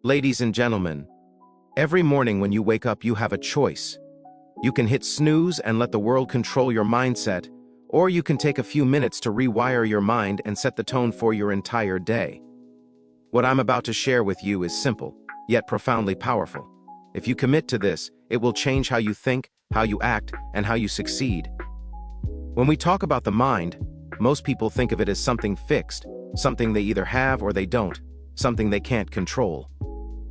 Ladies and gentlemen, every morning when you wake up, you have a choice. You can hit snooze and let the world control your mindset, or you can take a few minutes to rewire your mind and set the tone for your entire day. What I'm about to share with you is simple, yet profoundly powerful. If you commit to this, it will change how you think, how you act, and how you succeed. When we talk about the mind, most people think of it as something fixed, something they either have or they don't, something they can't control.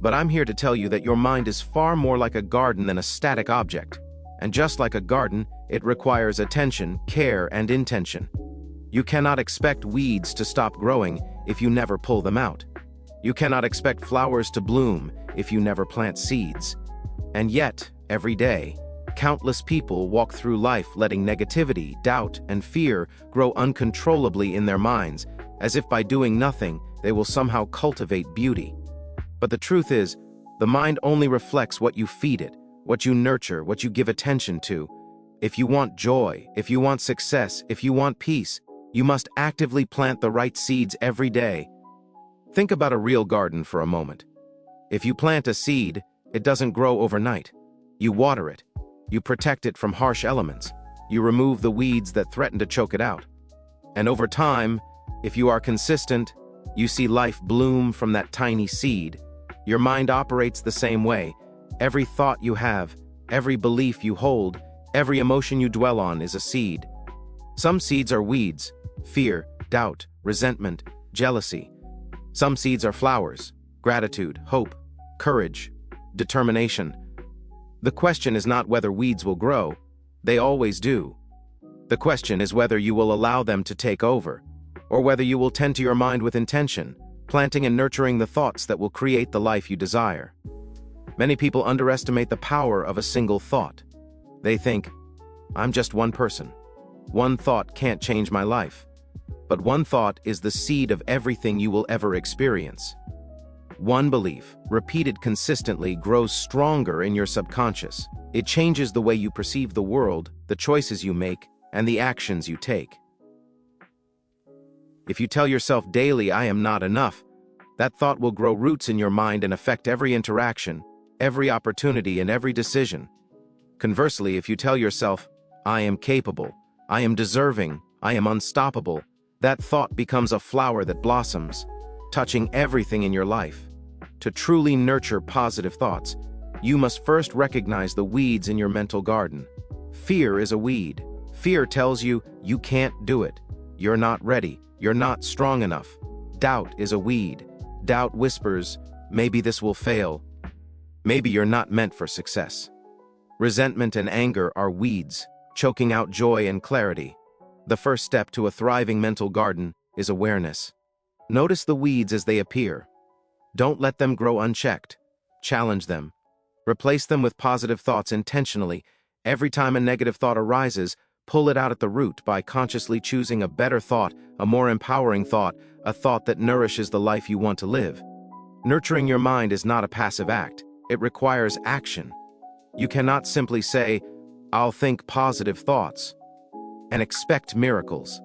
But I'm here to tell you that your mind is far more like a garden than a static object. And just like a garden, it requires attention, care, and intention. You cannot expect weeds to stop growing if you never pull them out. You cannot expect flowers to bloom if you never plant seeds. And yet, every day, countless people walk through life letting negativity, doubt, and fear grow uncontrollably in their minds, as if by doing nothing, they will somehow cultivate beauty. But the truth is, the mind only reflects what you feed it, what you nurture, what you give attention to. If you want joy, if you want success, if you want peace, you must actively plant the right seeds every day. Think about a real garden for a moment. If you plant a seed, it doesn't grow overnight. You water it. You protect it from harsh elements. You remove the weeds that threaten to choke it out. And over time, if you are consistent, you see life bloom from that tiny seed. Your mind operates the same way. Every thought you have, every belief you hold, every emotion you dwell on is a seed. Some seeds are weeds: fear, doubt, resentment, jealousy. Some seeds are flowers: gratitude, hope, courage, determination. The question is not whether weeds will grow. They always do. The question is whether you will allow them to take over, or whether you will tend to your mind with intention, planting and nurturing the thoughts that will create the life you desire. Many people underestimate the power of a single thought. They think, I'm just one person. One thought can't change my life. But one thought is the seed of everything you will ever experience. One belief, repeated consistently, grows stronger in your subconscious. It changes the way you perceive the world, the choices you make, and the actions you take. If you tell yourself daily, I am not enough, that thought will grow roots in your mind and affect every interaction, every opportunity, and every decision. Conversely, if you tell yourself, I am capable, I am deserving, I am unstoppable, that thought becomes a flower that blossoms, touching everything in your life. To truly nurture positive thoughts, you must first recognize the weeds in your mental garden. Fear is a weed. Fear tells you you can't do it. You're not ready. You're not strong enough. Doubt is a weed. Doubt whispers, maybe this will fail. Maybe you're not meant for success. Resentment and anger are weeds, choking out joy and clarity. The first step to a thriving mental garden is awareness. Notice the weeds as they appear. Don't let them grow unchecked. Challenge them. Replace them with positive thoughts intentionally. Every time a negative thought arises, pull it out at the root by consciously choosing a better thought, a more empowering thought, a thought that nourishes the life you want to live. Nurturing your mind is not a passive act. It requires action. You cannot simply say, I'll think positive thoughts, and expect miracles.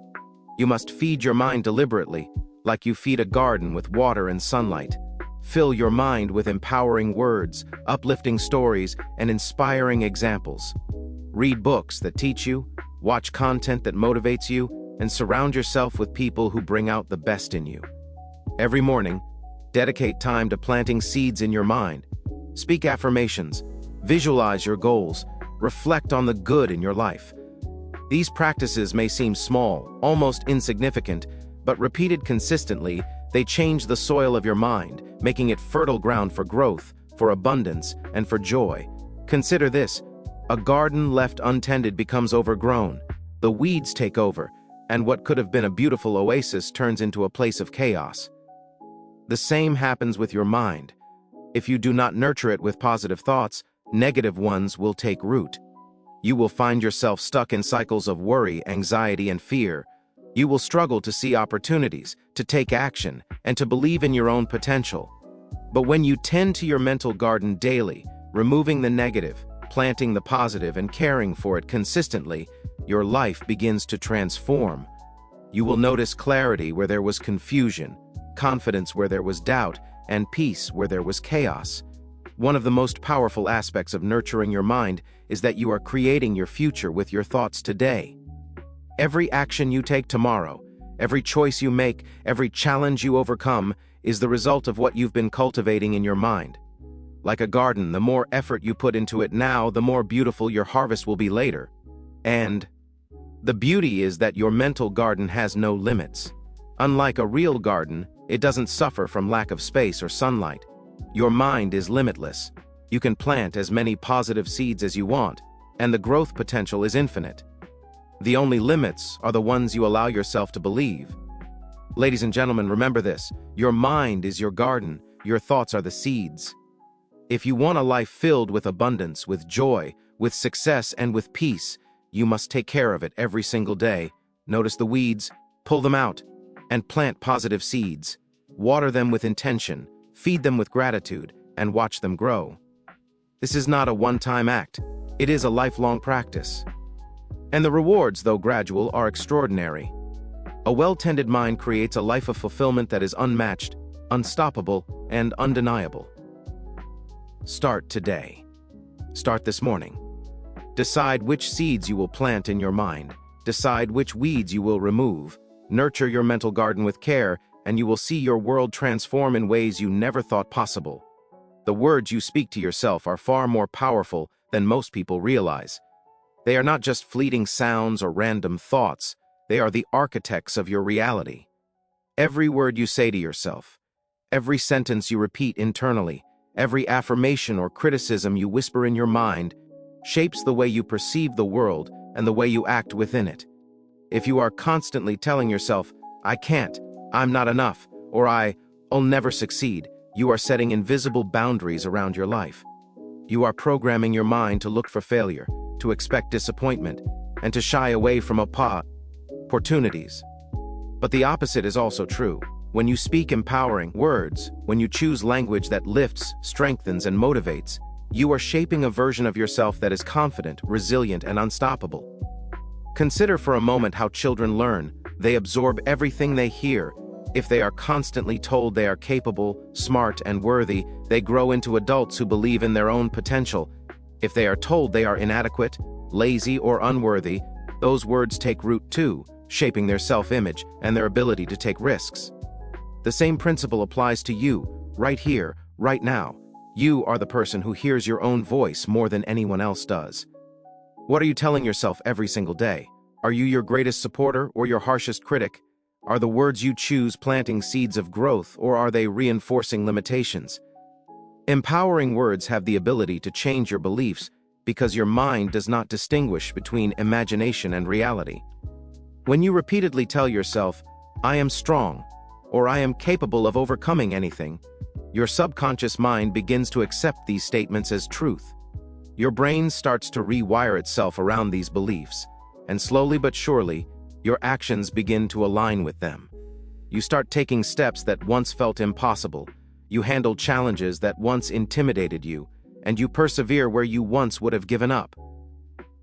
You must feed your mind deliberately, like you feed a garden with water and sunlight. Fill your mind with empowering words, uplifting stories, and inspiring examples. Read books that teach you, watch content that motivates you, and surround yourself with people who bring out the best in you. Every morning, dedicate time to planting seeds in your mind. Speak affirmations, visualize your goals, reflect on the good in your life. These practices may seem small, almost insignificant, but repeated consistently, they change the soil of your mind, making it fertile ground for growth, for abundance, and for joy. Consider this: a garden left untended becomes overgrown. The weeds take over, and what could have been a beautiful oasis turns into a place of chaos. The same happens with your mind. If you do not nurture it with positive thoughts, negative ones will take root. You will find yourself stuck in cycles of worry, anxiety, and fear. You will struggle to see opportunities, to take action, and to believe in your own potential. But when you tend to your mental garden daily, removing the negative, planting the positive, and caring for it consistently, your life begins to transform. You will notice clarity where there was confusion, confidence where there was doubt, and peace where there was chaos. One of the most powerful aspects of nurturing your mind is that you are creating your future with your thoughts today. Every action you take tomorrow, every choice you make, every challenge you overcome is the result of what you've been cultivating in your mind. Like a garden, the more effort you put into it now, the more beautiful your harvest will be later. And the beauty is that your mental garden has no limits. Unlike a real garden, it doesn't suffer from lack of space or sunlight. Your mind is limitless. You can plant as many positive seeds as you want, and the growth potential is infinite. The only limits are the ones you allow yourself to believe. Ladies and gentlemen, remember this: your mind is your garden, your thoughts are the seeds. If you want a life filled with abundance, with joy, with success, and with peace, you must take care of it every single day. Notice the weeds, pull them out, and plant positive seeds. Water them with intention, feed them with gratitude, and watch them grow. This is not a one-time act. It is a lifelong practice. And the rewards, though gradual, are extraordinary. A well-tended mind creates a life of fulfillment that is unmatched, unstoppable, and undeniable. Start today. Start this morning. Decide which seeds you will plant in your mind. Decide which weeds you will remove. Nurture your mental garden with care, and you will see your world transform in ways you never thought possible. The words you speak to yourself are far more powerful than most people realize. They are not just fleeting sounds or random thoughts. They are the architects of your reality. Every word you say to yourself, every sentence you repeat internally, every affirmation or criticism you whisper in your mind shapes the way you perceive the world and the way you act within it. If you are constantly telling yourself, "I can't," "I'm not enough," or "I'll never succeed," you are setting invisible boundaries around your life. You are programming your mind to look for failure, to expect disappointment, and to shy away from opportunities. But the opposite is also true. When you speak empowering words, when you choose language that lifts, strengthens, and motivates, you are shaping a version of yourself that is confident, resilient, and unstoppable. Consider for a moment how children learn. They absorb everything they hear. If they are constantly told they are capable, smart, and worthy, they grow into adults who believe in their own potential. If they are told they are inadequate, lazy, or unworthy, those words take root too, shaping their self-image and their ability to take risks. The same principle applies to you, right here, right now. You are the person who hears your own voice more than anyone else does. What are you telling yourself every single day? Are you your greatest supporter or your harshest critic? Are the words you choose planting seeds of growth, or are they reinforcing limitations? Empowering words have the ability to change your beliefs because your mind does not distinguish between imagination and reality. When you repeatedly tell yourself, "I am strong," or "I am capable of overcoming anything," your subconscious mind begins to accept these statements as truth. Your brain starts to rewire itself around these beliefs, and slowly but surely, your actions begin to align with them. You start taking steps that once felt impossible. You handle challenges that once intimidated you, and you persevere where you once would have given up.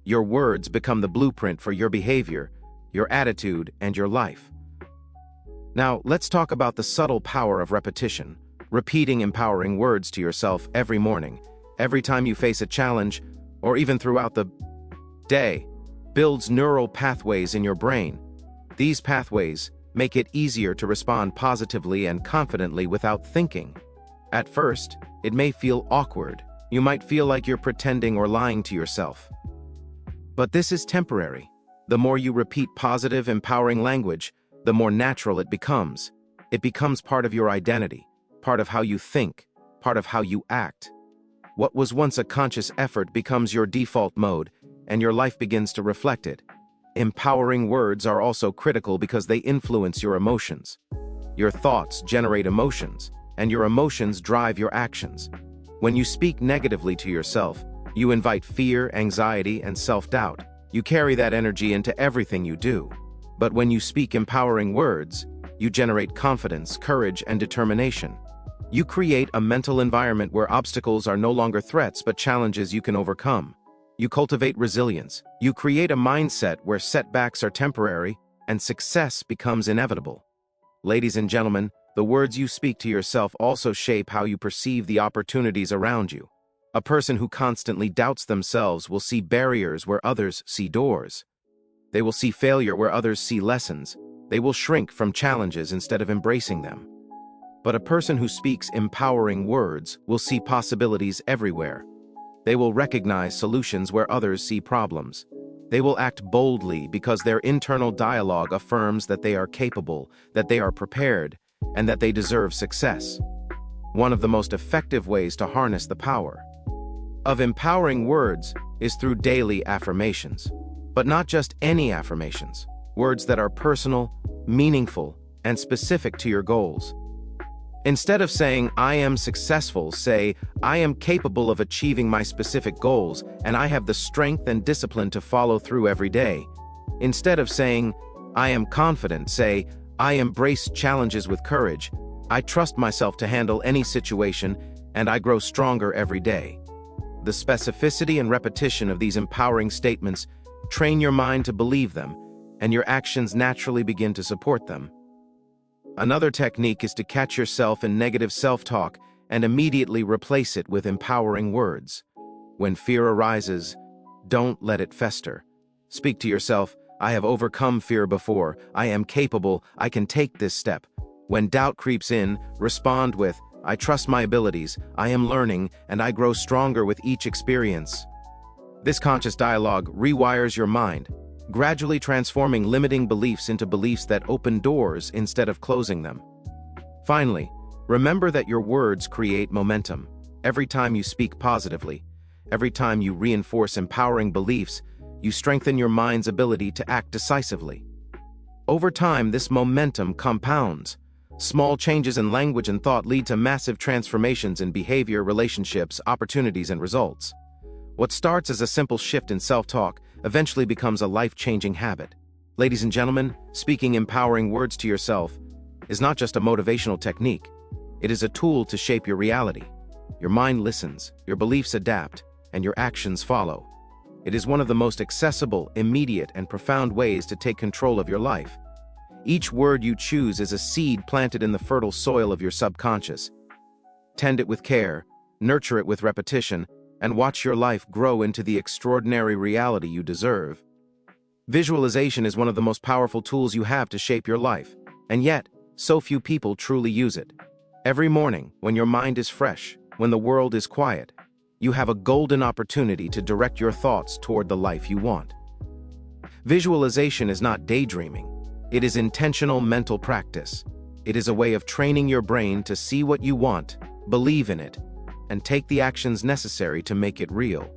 Your words become the blueprint for your behavior, your attitude, and your life. Now, let's talk about the subtle power of repetition. Repeating empowering words to yourself every morning, every time you face a challenge, or even throughout the day, builds neural pathways in your brain. These pathways make it easier to respond positively and confidently without thinking. At first, it may feel awkward. You might feel like you're pretending or lying to yourself. But this is temporary. The more you repeat positive, empowering language, the more natural it becomes. It becomes part of your identity, part of how you think, part of how you act. What was once a conscious effort becomes your default mode, and your life begins to reflect it. Empowering words are also critical because they influence your emotions. Your thoughts generate emotions, and your emotions drive your actions. When you speak negatively to yourself, you invite fear, anxiety, and self-doubt. You carry that energy into everything you do. But when you speak empowering words, you generate confidence, courage, and determination. You create a mental environment where obstacles are no longer threats but challenges you can overcome. You cultivate resilience. You create a mindset where setbacks are temporary and success becomes inevitable. Ladies and gentlemen, The words you speak to yourself also shape how you perceive the opportunities around you. A person who constantly doubts themselves will see barriers where others see doors. They will see failure where others see lessons. They will shrink from challenges instead of embracing them. But a person who speaks empowering words will see possibilities everywhere. They will recognize solutions where others see problems. They will act boldly because their internal dialogue affirms that they are capable, that they are prepared, and that they deserve success. One of the most effective ways to harness the power of empowering words is through daily affirmations. But not just any affirmations. Words that are personal, meaningful, and specific to your goals. Instead of saying, "I am successful," say, "I am capable of achieving my specific goals, and I have the strength and discipline to follow through every day." Instead of saying, "I am confident," say, "I embrace challenges with courage. I trust myself to handle any situation, and I grow stronger every day." The specificity and repetition of these empowering statements train your mind to believe them, and your actions naturally begin to support them. Another technique is to catch yourself in negative self-talk and immediately replace it with empowering words. When fear arises, don't let it fester. Speak to yourself, "I have overcome fear before. I am capable. I can take this step." When doubt creeps in, respond with, "I trust my abilities. I am learning, and I grow stronger with each experience." This conscious dialogue rewires your mind, gradually transforming limiting beliefs into beliefs that open doors instead of closing them. Finally, remember that your words create momentum. Every time you speak positively, every time you reinforce empowering beliefs, you strengthen your mind's ability to act decisively. Over time, this momentum compounds. Small changes in language and thought lead to massive transformations in behavior, relationships, opportunities, and results. What starts as a simple shift in self-talk eventually becomes a life-changing habit. Ladies and gentlemen, speaking empowering words to yourself is not just a motivational technique. It is a tool to shape your reality. Your mind listens, your beliefs adapt, and your actions follow. It is one of the most accessible, immediate, and profound ways to take control of your life. Each word you choose is a seed planted in the fertile soil of your subconscious. Tend it with care, nurture it with repetition, and watch your life grow into the extraordinary reality you deserve. Visualization is one of the most powerful tools you have to shape your life, and yet, so few people truly use it. Every morning, when your mind is fresh, when the world is quiet, you have a golden opportunity to direct your thoughts toward the life you want. Visualization is not daydreaming. It is intentional mental practice. It is a way of training your brain to see what you want, believe in it, and take the actions necessary to make it real.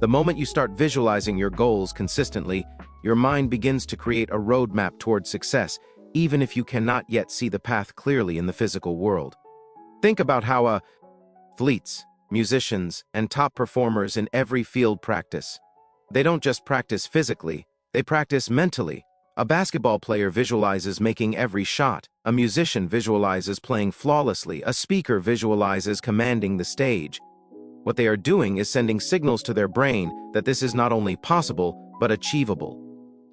The moment you start visualizing your goals consistently, your mind begins to create a roadmap toward success, even if you cannot yet see the path clearly in the physical world. Think about how athletes, musicians, and top performers in every field practice. They don't just practice physically, they practice mentally. A basketball player visualizes making every shot. A musician visualizes playing flawlessly. A speaker visualizes commanding the stage. What they are doing is sending signals to their brain that this is not only possible, but achievable.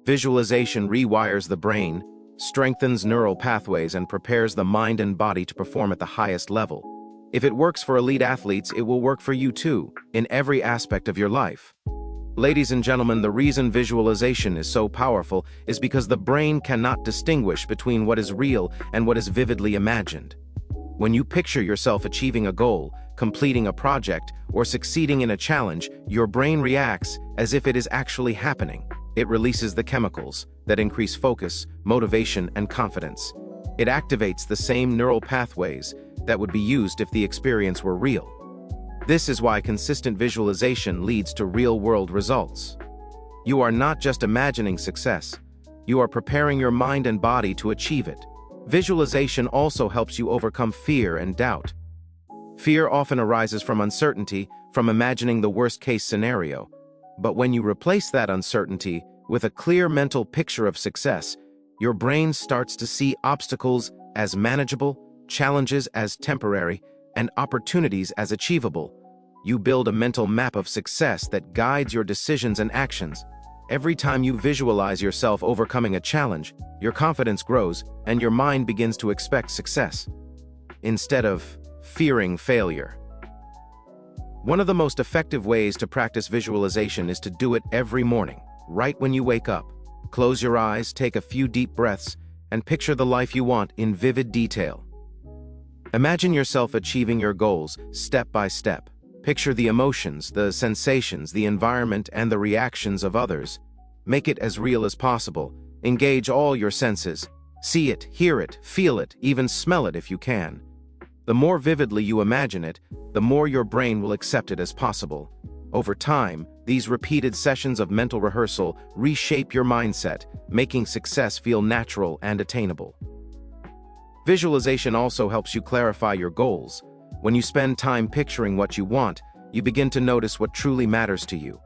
Visualization rewires the brain, strengthens neural pathways, and prepares the mind and body to perform at the highest level. If it works for elite athletes, it will work for you too, in every aspect of your life. Ladies and gentlemen, the reason visualization is so powerful is because the brain cannot distinguish between what is real and what is vividly imagined. When you picture yourself achieving a goal, completing a project, or succeeding in a challenge, your brain reacts as if it is actually happening. It releases the chemicals that increase focus, motivation, and confidence. It activates the same neural pathways that would be used if the experience were real. This is why consistent visualization leads to real-world results. You are not just imagining success, you are preparing your mind and body to achieve it. Visualization also helps you overcome fear and doubt. Fear often arises from uncertainty, from imagining the worst-case scenario. But when you replace that uncertainty with a clear mental picture of success, your brain starts to see obstacles as manageable, challenges as temporary, and opportunities as achievable. You build a mental map of success that guides your decisions and actions. Every time you visualize yourself overcoming a challenge, your confidence grows and your mind begins to expect success, instead of fearing failure. One of the most effective ways to practice visualization is to do it every morning, right when you wake up. Close your eyes, take a few deep breaths, and picture the life you want in vivid detail. Imagine yourself achieving your goals step by step. Picture the emotions, the sensations, the environment, and the reactions of others. Make it as real as possible. Engage all your senses. See it, hear it, feel it, even smell it if you can. The more vividly you imagine it, the more your brain will accept it as possible. Over time, these repeated sessions of mental rehearsal reshape your mindset, making success feel natural and attainable. Visualization also helps you clarify your goals. When you spend time picturing what you want, you begin to notice what truly matters to you.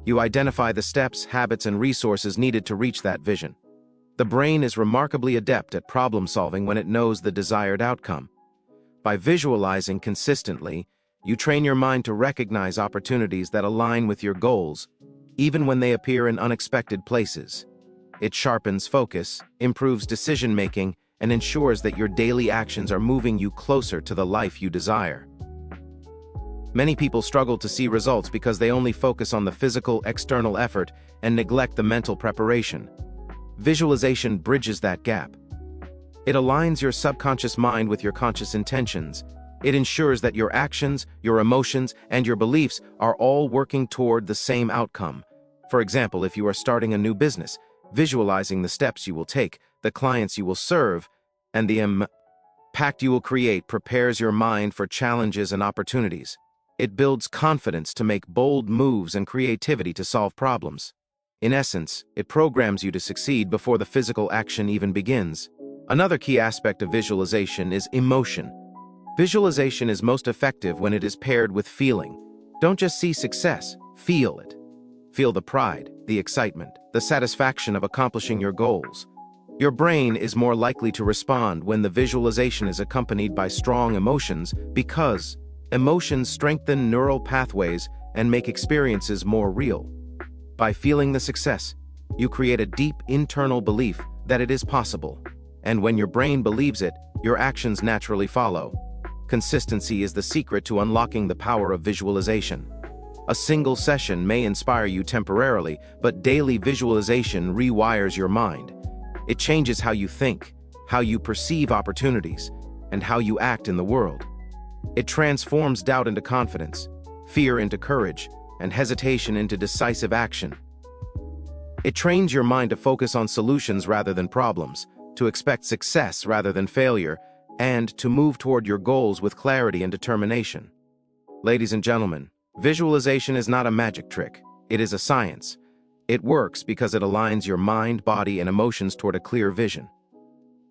You identify the steps, habits, and resources needed to reach that vision. The brain is remarkably adept at problem-solving when it knows the desired outcome. By visualizing consistently, you train your mind to recognize opportunities that align with your goals, even when they appear in unexpected places. It sharpens focus, improves decision-making, and ensures that your daily actions are moving you closer to the life you desire. Many people struggle to see results because they only focus on the physical, external effort and neglect the mental preparation. Visualization bridges that gap. It aligns your subconscious mind with your conscious intentions. It ensures that your actions, your emotions, and your beliefs are all working toward the same outcome. For example, if you are starting a new business, visualizing the steps you will take, the clients you will serve, and the impact you will create prepares your mind for challenges and opportunities. It builds confidence to make bold moves and creativity to solve problems. In essence, it programs you to succeed before the physical action even begins. Another key aspect of visualization is emotion. Visualization is most effective when it is paired with feeling. Don't just see success, feel it. Feel the pride, the excitement, the satisfaction of accomplishing your goals. Your brain is more likely to respond when the visualization is accompanied by strong emotions because emotions strengthen neural pathways and make experiences more real. By feeling the success, you create a deep internal belief that it is possible. And when your brain believes it, your actions naturally follow. Consistency is the secret to unlocking the power of visualization. A single session may inspire you temporarily, but daily visualization rewires your mind. It changes how you think, how you perceive opportunities, and how you act in the world. It transforms doubt into confidence, fear into courage, and hesitation into decisive action. It trains your mind to focus on solutions rather than problems, to expect success rather than failure, and to move toward your goals with clarity and determination. Ladies and gentlemen, visualization is not a magic trick. It is a science. It works because it aligns your mind, body, and emotions toward a clear vision.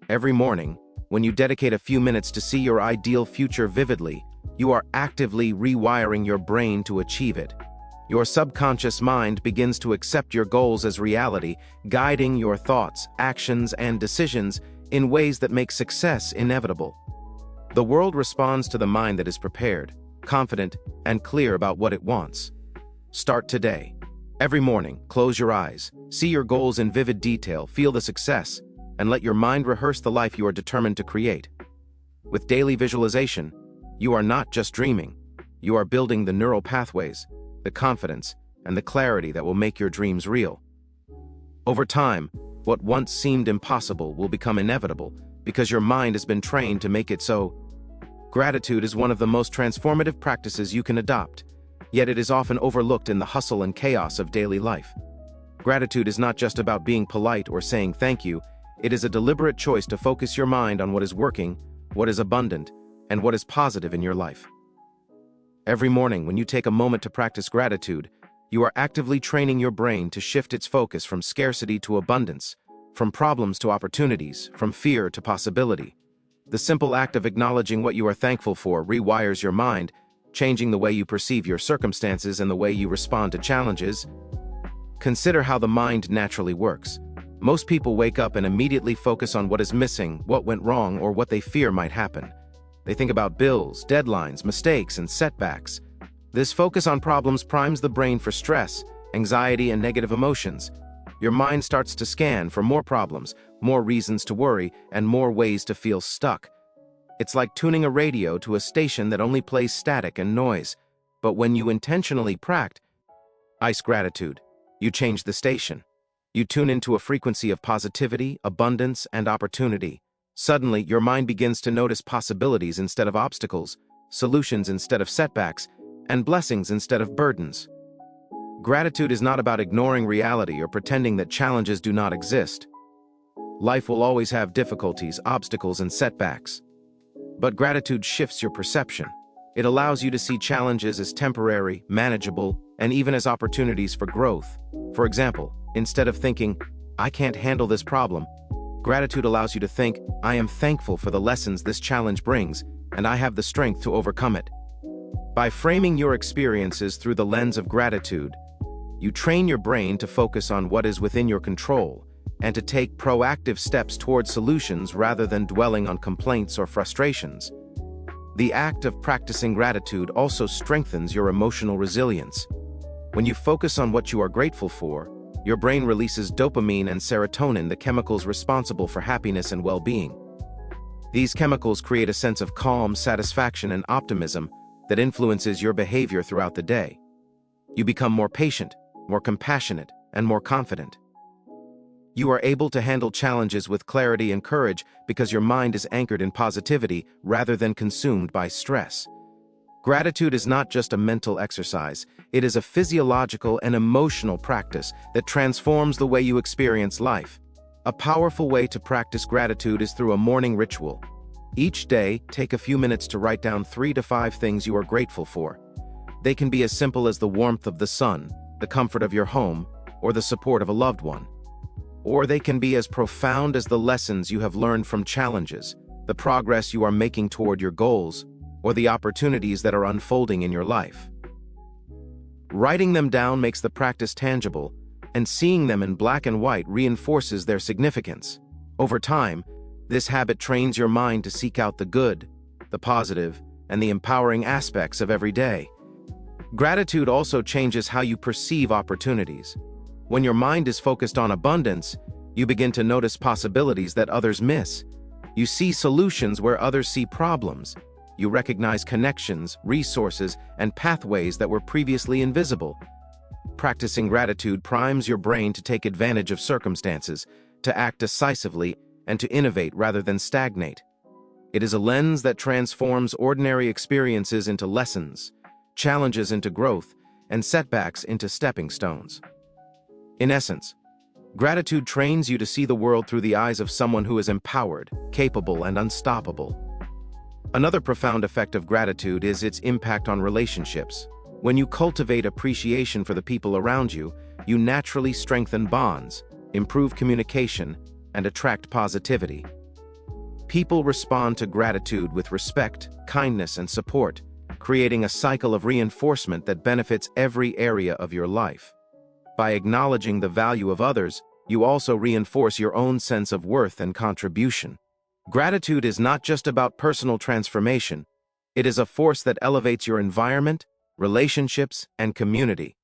Every morning, when you dedicate a few minutes to see your ideal future vividly, you are actively rewiring your brain to achieve it. Your subconscious mind begins to accept your goals as reality, guiding your thoughts, actions, and decisions in ways that make success inevitable. The world responds to the mind that is prepared, confident, and clear about what it wants. Start today. Every morning, close your eyes, see your goals in vivid detail, feel the success, and let your mind rehearse the life you are determined to create. With daily visualization, you are not just dreaming. You are building the neural pathways, the confidence, and the clarity that will make your dreams real. Over time, what once seemed impossible will become inevitable because your mind has been trained to make it so. Gratitude is one of the most transformative practices you can adopt, yet it is often overlooked in the hustle and chaos of daily life. Gratitude is not just about being polite or saying thank you. It is a deliberate choice to focus your mind on what is working, what is abundant, and what is positive in your life. Every morning, when you take a moment to practice gratitude, you are actively training your brain to shift its focus from scarcity to abundance, from problems to opportunities, from fear to possibility. The simple act of acknowledging what you are thankful for rewires your mind, changing the way you perceive your circumstances and the way you respond to challenges. Consider how the mind naturally works. Most people wake up and immediately focus on what is missing, what went wrong, or what they fear might happen. They think about bills, deadlines, mistakes, and setbacks. This focus on problems primes the brain for stress, anxiety, and negative emotions, your mind starts to scan for more problems, more reasons to worry, and more ways to feel stuck. It's like tuning a radio to a station that only plays static and noise. But when you intentionally practice gratitude, you change the station. You tune into a frequency of positivity, abundance, and opportunity. Suddenly, your mind begins to notice possibilities instead of obstacles, solutions instead of setbacks, and blessings instead of burdens. Gratitude is not about ignoring reality or pretending that challenges do not exist. Life will always have difficulties, obstacles, and setbacks. But gratitude shifts your perception. It allows you to see challenges as temporary, manageable, and even as opportunities for growth. For example, instead of thinking, "I can't handle this problem," gratitude allows you to think, "I am thankful for the lessons this challenge brings, and I have the strength to overcome it." By framing your experiences through the lens of gratitude, you train your brain to focus on what is within your control and to take proactive steps toward solutions rather than dwelling on complaints or frustrations. The act of practicing gratitude also strengthens your emotional resilience. When you focus on what you are grateful for, your brain releases dopamine and serotonin, the chemicals responsible for happiness and well-being. These chemicals create a sense of calm, satisfaction, and optimism that influences your behavior throughout the day. You become more patient, more compassionate, and more confident. You are able to handle challenges with clarity and courage because your mind is anchored in positivity rather than consumed by stress. Gratitude is not just a mental exercise, it is a physiological and emotional practice that transforms the way you experience life. A powerful way to practice gratitude is through a morning ritual. Each day, take a few minutes to write down 3 to 5 things you are grateful for. They can be as simple as the warmth of the sun, the comfort of your home, or the support of a loved one. Or they can be as profound as the lessons you have learned from challenges, the progress you are making toward your goals, or the opportunities that are unfolding in your life. Writing them down makes the practice tangible, and seeing them in black and white reinforces their significance. Over time, this habit trains your mind to seek out the good, the positive, and the empowering aspects of every day. Gratitude also changes how you perceive opportunities. When your mind is focused on abundance, you begin to notice possibilities that others miss. You see solutions where others see problems. You recognize connections, resources, and pathways that were previously invisible. Practicing gratitude primes your brain to take advantage of circumstances, to act decisively, and to innovate rather than stagnate. It is a lens that transforms ordinary experiences into lessons, challenges into growth, and setbacks into stepping stones. In essence, gratitude trains you to see the world through the eyes of someone who is empowered, capable, and unstoppable. Another profound effect of gratitude is its impact on relationships. When you cultivate appreciation for the people around you, you naturally strengthen bonds, improve communication, and attract positivity. People respond to gratitude with respect, kindness, and support, creating a cycle of reinforcement that benefits every area of your life. By acknowledging the value of others, you also reinforce your own sense of worth and contribution. Gratitude is not just about personal transformation, it is a force that elevates your environment, relationships, and community.